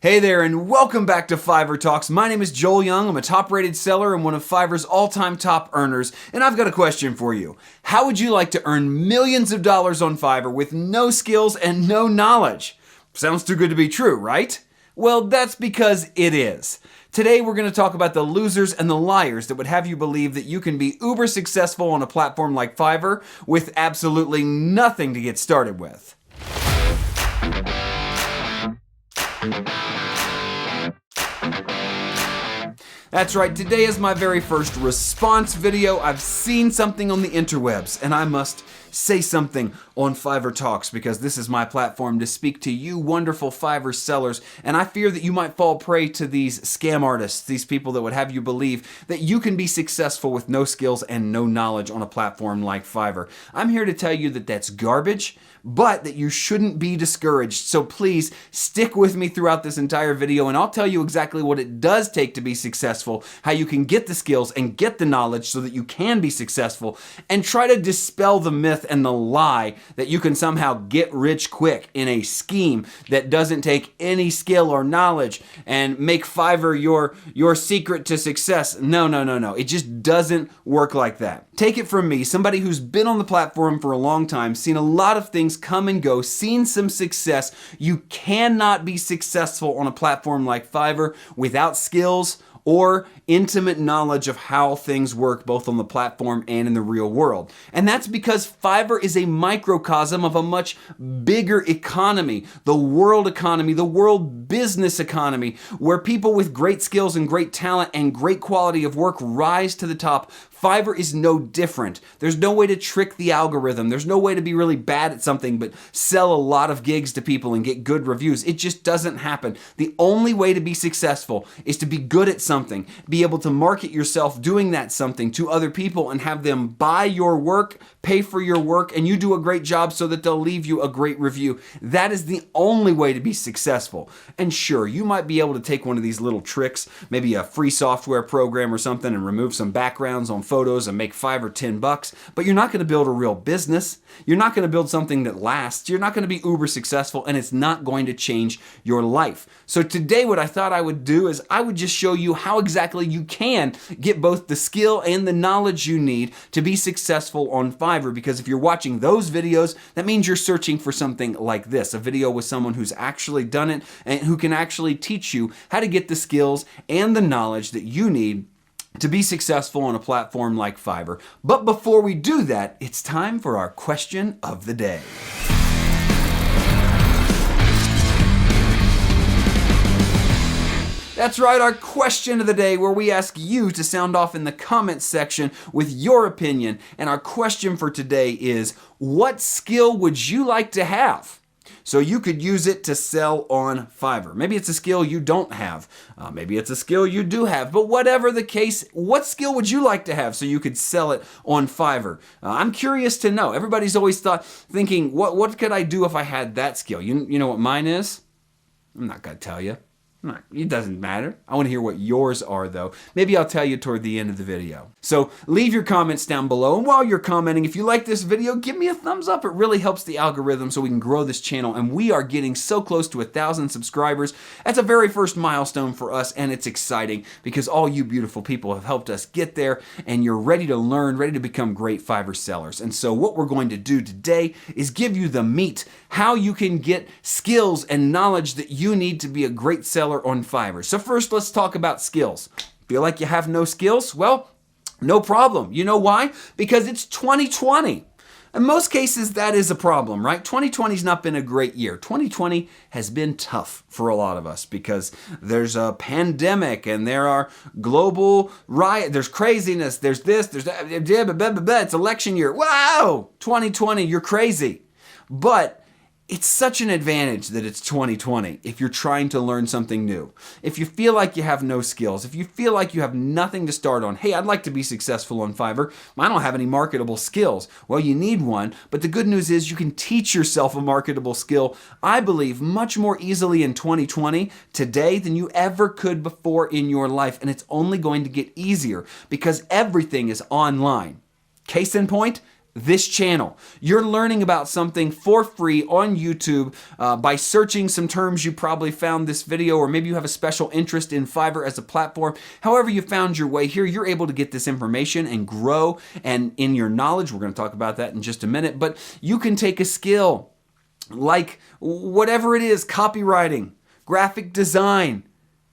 Hey there, and welcome back to Fiverr Talks. My name is Joel Young. I'm a top-rated seller and one of Fiverr's all-time top earners, and I've got a question for you. How would you like to earn millions of dollars on Fiverr with no skills and no knowledge? Sounds too good to be true, right? Well, that's because it is. Today, we're going to talk about the losers and the liars that would have you believe that you can be uber successful on a platform like Fiverr with absolutely nothing to get started with. That's right, today is my very first response video. I've seen something on the interwebs, and I must say something on Fiverr Talks because this is my platform to speak to you wonderful Fiverr sellers, and I fear that you might fall prey to these scam artists, these people that would have you believe that you can be successful with no skills and no knowledge on a platform like Fiverr. I'm here to tell you that that's garbage, but that you shouldn't be discouraged. So please stick with me throughout this entire video, and I'll tell you exactly what it does take to be successful, how you can get the skills and get the knowledge so that you can be successful, and try to dispel the myth and the lie that you can somehow get rich quick in a scheme that doesn't take any skill or knowledge and make Fiverr your secret to success. No. It just doesn't work like that. Take it from me, somebody who's been on the platform for a long time, seen a lot of things come and go, seen some success. You cannot be successful on a platform like Fiverr without skills or intimate knowledge of how things work both on the platform and in the real world. And that's because Fiverr is a microcosm of a much bigger economy, the world business economy, where people with great skills and great talent and great quality of work rise to the top. Fiverr is no different. There's no way to trick the algorithm. There's no way to be really bad at something but sell a lot of gigs to people and get good reviews. It just doesn't happen. The only way to be successful is to be good at something, be able to market yourself doing that something to other people and have them buy your work, pay for your work, and you do a great job so that they'll leave you a great review. That is the only way to be successful. And sure, you might be able to take one of these little tricks, maybe a free software program or something, and remove some backgrounds on photos and make $5 or $10, but you're not going to build a real business. You're not going to build something that lasts. You're not going to be uber successful, and it's not going to change your life. So today what I thought I would do is I would just show you how exactly you can get both the skill and the knowledge you need to be successful on Fiverr, because if you're watching those videos, that means you're searching for something like this, a video with someone who's actually done it and who can actually teach you how to get the skills and the knowledge that you need to be successful on a platform like Fiverr. But before we do that, it's time for our question of the day. That's right, our question of the day, where we ask you to sound off in the comments section with your opinion. And our question for today is, what skill would you like to have so you could use it to sell on Fiverr? Maybe it's a skill you don't have. Maybe it's a skill you do have. But whatever the case, what skill would you like to have so you could sell it on Fiverr? I'm curious to know. Everybody's always thinking, what could I do if I had that skill? You know what mine is? I'm not going to tell you. It doesn't matter. I want to hear what yours are, though. Maybe I'll tell you toward the end of the video. So leave your comments down below. And while you're commenting, if you like this video, give me a thumbs up. It really helps the algorithm so we can grow this channel. And we are getting so close to 1,000 subscribers. That's a very first milestone for us, and it's exciting because all you beautiful people have helped us get there, and you're ready to learn, ready to become great Fiverr sellers. And so what we're going to do today is give you the meat, how you can get skills and knowledge that you need to be a great seller on Fiverr. So first, let's talk about skills. Feel like you have no skills? Well, no problem. You know why? Because it's 2020. In most cases, that is a problem, right? 2020's not been a great year. 2020 has been tough for a lot of us because there's a pandemic and there are global riots, there's craziness, there's this, there's that, it's election year. Wow! 2020, you're crazy. But it's such an advantage that it's 2020 if you're trying to learn something new. If you feel like you have no skills, if you feel like you have nothing to start on, hey, I'd like to be successful on Fiverr, I don't have any marketable skills. Well, you need one, but the good news is you can teach yourself a marketable skill, I believe, much more easily in 2020 today than you ever could before in your life, and it's only going to get easier because everything is online. Case in point, this channel. You're learning about something for free on YouTube by searching some terms you probably found this video, or maybe you have a special interest in Fiverr as a platform. However you found your way here, you're able to get this information and grow and in your knowledge. We're going to talk about that in just a minute, but you can take a skill like whatever it is, copywriting, graphic design,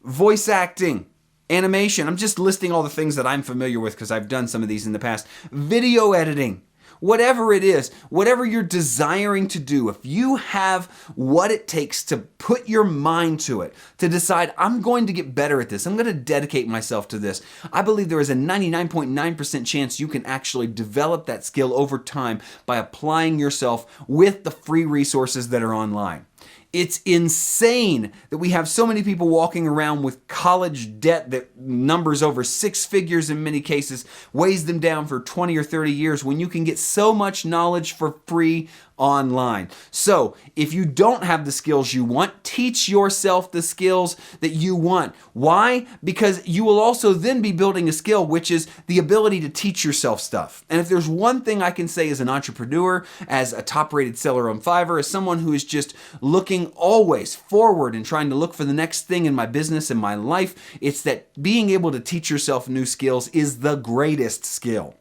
voice acting, animation. I'm just listing all the things that I'm familiar with because I've done some of these in the past. Video editing. Whatever it is, whatever you're desiring to do, if you have what it takes to put your mind to it, to decide, I'm going to get better at this, I'm going to dedicate myself to this, I believe there is a 99.9% chance you can actually develop that skill over time by applying yourself with the free resources that are online. It's insane that we have so many people walking around with college debt that numbers over 6 figures in many cases, weighs them down for 20 or 30 years when you can get so much knowledge for free online. So if you don't have the skills you want, teach yourself the skills that you want. Why? Because you will also then be building a skill, which is the ability to teach yourself stuff. And if there's one thing I can say as an entrepreneur, as a top-rated seller on Fiverr, as someone who is just looking always forward and trying to look for the next thing in my business and my life, it's that being able to teach yourself new skills is the greatest skill.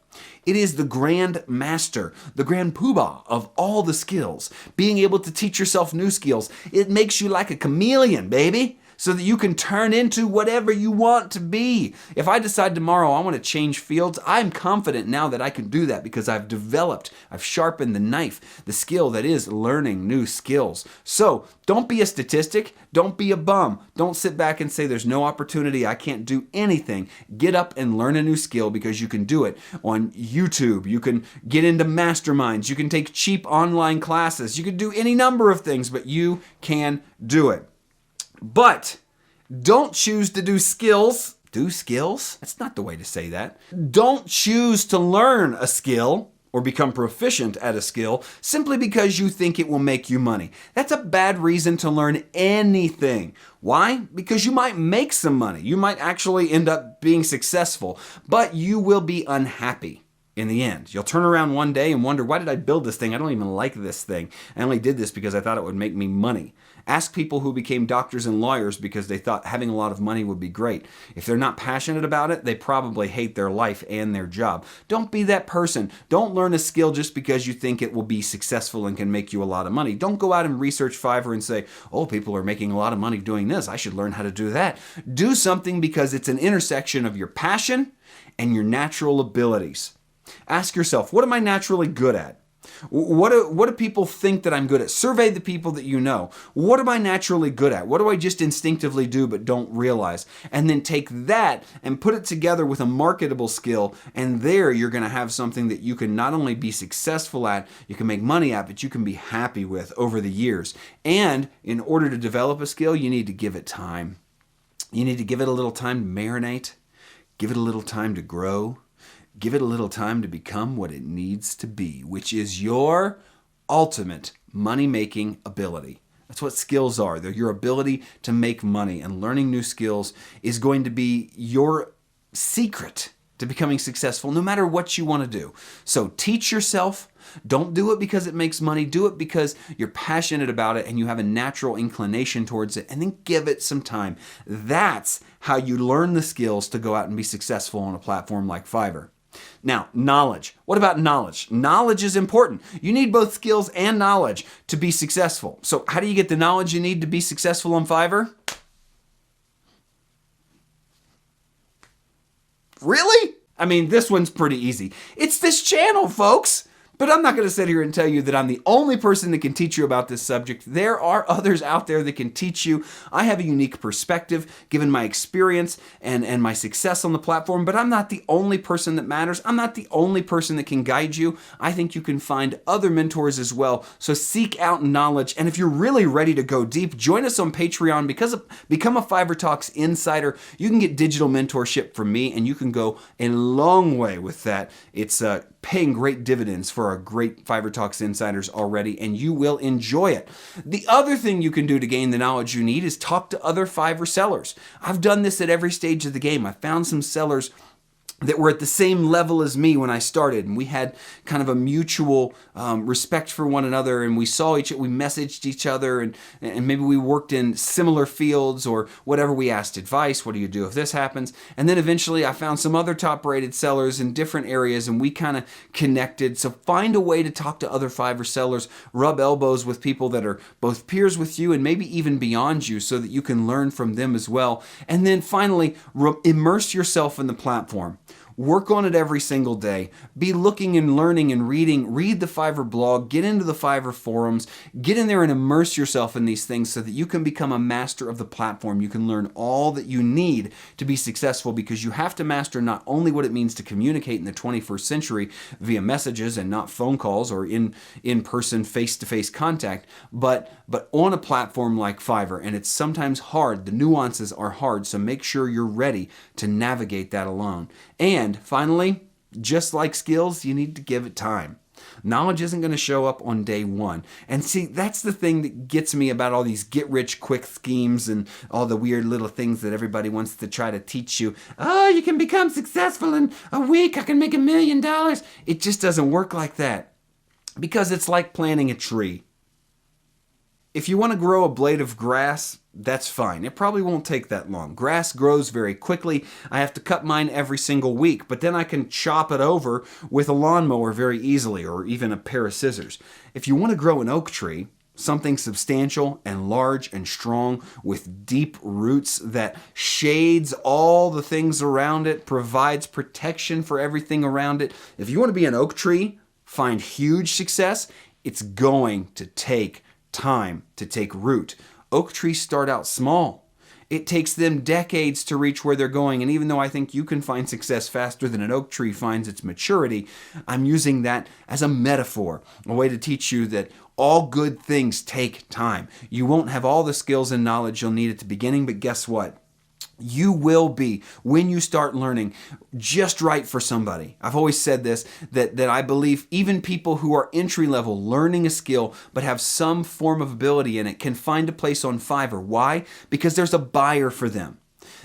It is the grand master, the grand poobah of all the skills. Being able to teach yourself new skills, it makes you like a chameleon, baby, so that you can turn into whatever you want to be. If I decide tomorrow I want to change fields, I'm confident now that I can do that because I've sharpened the knife, the skill that is learning new skills. So don't be a statistic. Don't be a bum. Don't sit back and say there's no opportunity. I can't do anything. Get up and learn a new skill because you can do it on YouTube. You can get into masterminds. You can take cheap online classes. You can do any number of things, but you can do it. But don't choose to do skills. Do skills? That's not the way to say that. Don't choose to learn a skill or become proficient at a skill simply because you think it will make you money. That's a bad reason to learn anything. Why? Because you might make some money. You might actually end up being successful, but you will be unhappy. In the end, you'll turn around one day and wonder, why did I build this thing? I don't even like this thing. I only did this because I thought it would make me money. Ask people who became doctors and lawyers because they thought having a lot of money would be great. If they're not passionate about it, they probably hate their life and their job. Don't be that person. Don't learn a skill just because you think it will be successful and can make you a lot of money. Don't go out and research Fiverr and say, oh, people are making a lot of money doing this. I should learn how to do that. Do something because it's an intersection of your passion and your natural abilities. Ask yourself, what am I naturally good at? What do people think that I'm good at? Survey the people that you know. What am I naturally good at? What do I just instinctively do but don't realize? And then take that and put it together with a marketable skill, and there you're going to have something that you can not only be successful at, you can make money at, but you can be happy with over the years. And in order to develop a skill, you need to give it time. You need to give it a little time to marinate, give it a little time to grow. Give it a little time to become what it needs to be, which is your ultimate money-making ability. That's what skills are. They're your ability to make money, and learning new skills is going to be your secret to becoming successful no matter what you want to do. So teach yourself. Don't do it because it makes money. Do it because you're passionate about it and you have a natural inclination towards it, and then give it some time. That's how you learn the skills to go out and be successful on a platform like Fiverr. Now, knowledge. What about knowledge? Knowledge is important. You need both skills and knowledge to be successful. So how do you get the knowledge you need to be successful on Fiverr? Really? I mean, this one's pretty easy. It's this channel, folks. But I'm not going to sit here and tell you that I'm the only person that can teach you about this subject. There are others out there that can teach you. I have a unique perspective given my experience and my success on the platform, but I'm not the only person that matters. I'm not the only person that can guide you. I think you can find other mentors as well. So seek out knowledge. And if you're really ready to go deep, join us on Patreon. Become a Fiverr Talks insider. You can get digital mentorship from me, and you can go a long way with that. It's paying great dividends for our great Fiverr Talks insiders already, and you will enjoy it. The other thing you can do to gain the knowledge you need is talk to other Fiverr sellers. I've done this at every stage of the game. I found some sellers that were at the same level as me when I started, and we had kind of a mutual respect for one another, and we messaged each other, and maybe we worked in similar fields or whatever. We asked advice. What do you do if this happens? And then eventually I found some other top-rated sellers in different areas, and we kind of connected. So find a way to talk to other Fiverr sellers, rub elbows with people that are both peers with you and maybe even beyond you, so that you can learn from them as well. And then finally, immerse yourself in the platform. Work on it every single day. Be looking and learning and reading. Read the Fiverr blog. Get into the Fiverr forums. Get in there and immerse yourself in these things so that you can become a master of the platform. You can learn all that you need to be successful, because you have to master not only what it means to communicate in the 21st century via messages and not phone calls or in-person face-to-face contact, but on a platform like Fiverr. And it's sometimes hard. The nuances are hard, so make sure you're ready to navigate that alone. And finally, just like skills, you need to give it time. Knowledge isn't going to show up on day one. And see, that's the thing that gets me about all these get-rich-quick schemes and all the weird little things that everybody wants to try to teach you. Oh, you can become successful in a week. I can make $1 million. It just doesn't work like that, because it's like planting a tree. If you want to grow a blade of grass, that's fine. It probably won't take that long. Grass grows very quickly. I have to cut mine every single week, but then I can chop it over with a lawnmower very easily, or even a pair of scissors. If you want to grow an oak tree, something substantial and large and strong with deep roots that shades all the things around it, provides protection for everything around it. If you want to be an oak tree, find huge success, it's going to take time to take root. Oak trees start out small. It takes them decades to reach where they're going. And even though I think you can find success faster than an oak tree finds its maturity, I'm using that as a metaphor, a way to teach you that all good things take time. You won't have all the skills and knowledge you'll need at the beginning, but guess what? You will be, when you start learning, just right for somebody. I've always said this, that I believe even people who are entry level learning a skill but have some form of ability in it can find a place on Fiverr. Why? Because there's a buyer for them.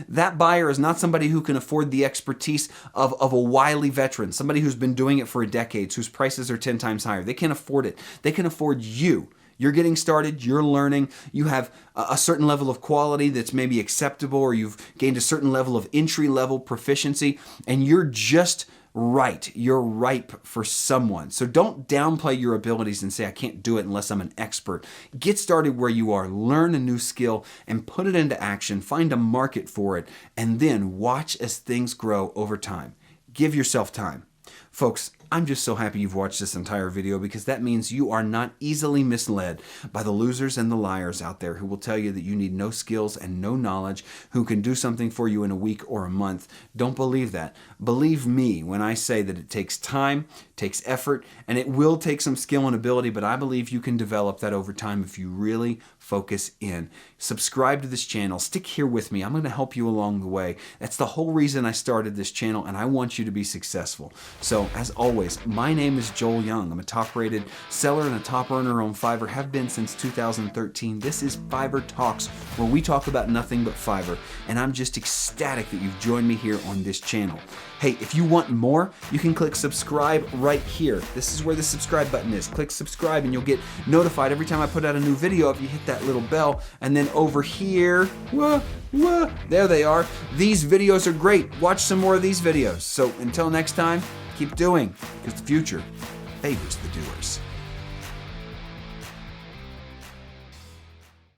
That buyer is not somebody who can afford the expertise of a wily veteran, somebody who's been doing it for decades, whose prices are 10 times higher. They can't afford it. They can afford you. You're getting started, you're learning, you have a certain level of quality that's maybe acceptable, or you've gained a certain level of entry-level proficiency, and you're just right. You're ripe for someone. So don't downplay your abilities and say, I can't do it unless I'm an expert. Get started where you are, learn a new skill, and put it into action. Find a market for it, and then watch as things grow over time. Give yourself time. Folks, I'm just so happy you've watched this entire video, because that means you are not easily misled by the losers and the liars out there who will tell you that you need no skills and no knowledge, who can do something for you in a week or a month. Don't believe that. Believe me when I say that it takes time, takes effort, and it will take some skill and ability, but I believe you can develop that over time if you really focus in. Subscribe to this channel. Stick here with me. I'm going to help you along the way. That's the whole reason I started this channel, and I want you to be successful. So, as always, my name is Joel Young. I'm a top-rated seller and a top earner on Fiverr, have been since 2013. This is Fiverr Talks, where we talk about nothing but Fiverr, and I'm just ecstatic that you've joined me here on this channel. Hey, if you want more, you can click subscribe right here. This is where the subscribe button is. Click subscribe and you'll get notified every time I put out a new video if you hit that little bell. And then over here, there they are. These videos are great. Watch some more of these videos. So until next time, keep doing, because the future favors the doers.